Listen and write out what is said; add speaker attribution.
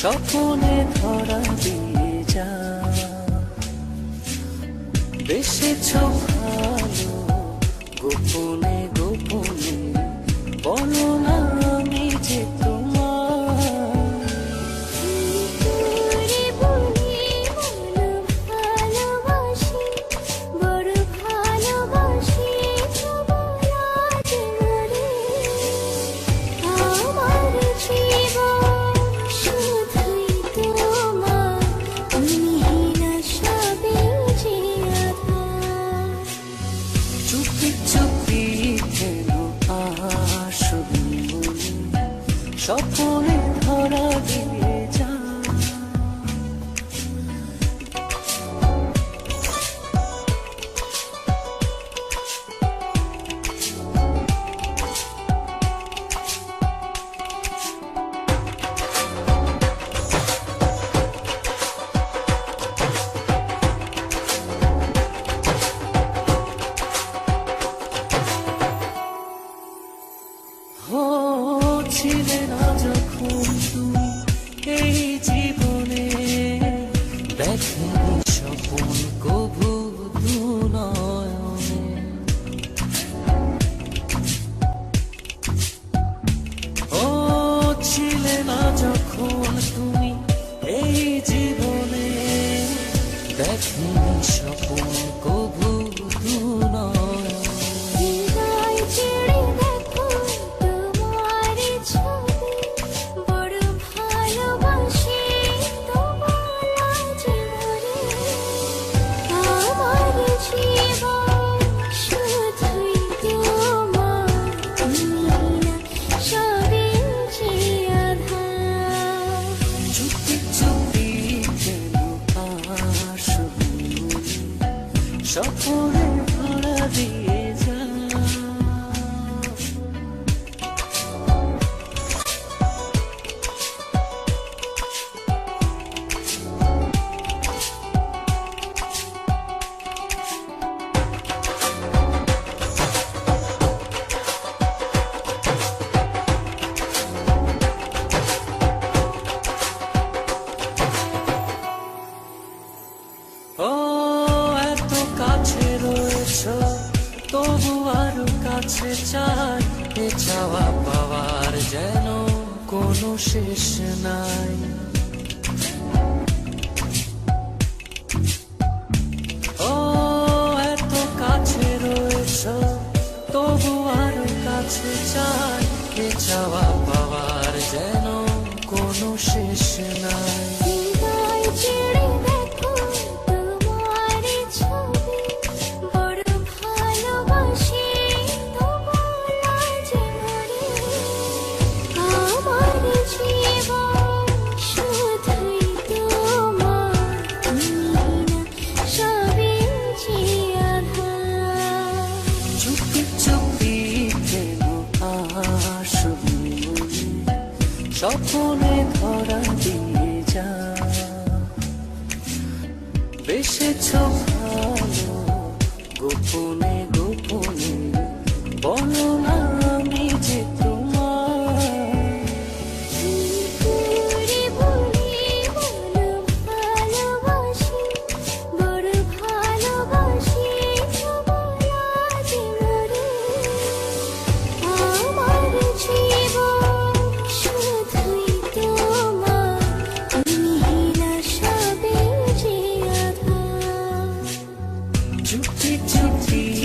Speaker 1: স্বপনে ধরা দিয়ে যা বেসেছ ভালো গোপনে গোপনে বলো না আমি যে স্বপনে ধরা দিয়ে যা ছিলে না যখন তুমি এই জীবনে দেখেনি স্বপন কভু দুনয়নে ও ছিলে না যখন তুমি এই জীবনে দেখেনি স্বপন কভু স্বপনে ধরা দিয়ে যা তবু আরো কাছে চাই এ চাওয়া পাওয়ার যেন কোনো শেষ নাই ও এত কাছে রয়েছ তবু আরো কাছে চাই এ চাওয়া পাওয়ার যেন কোনো শেষ নাই স্বপনে ধরা দিয়ে যা বেসেছ ভালো গোপনে গোপনে বলো না আমি যে চুপি চুপি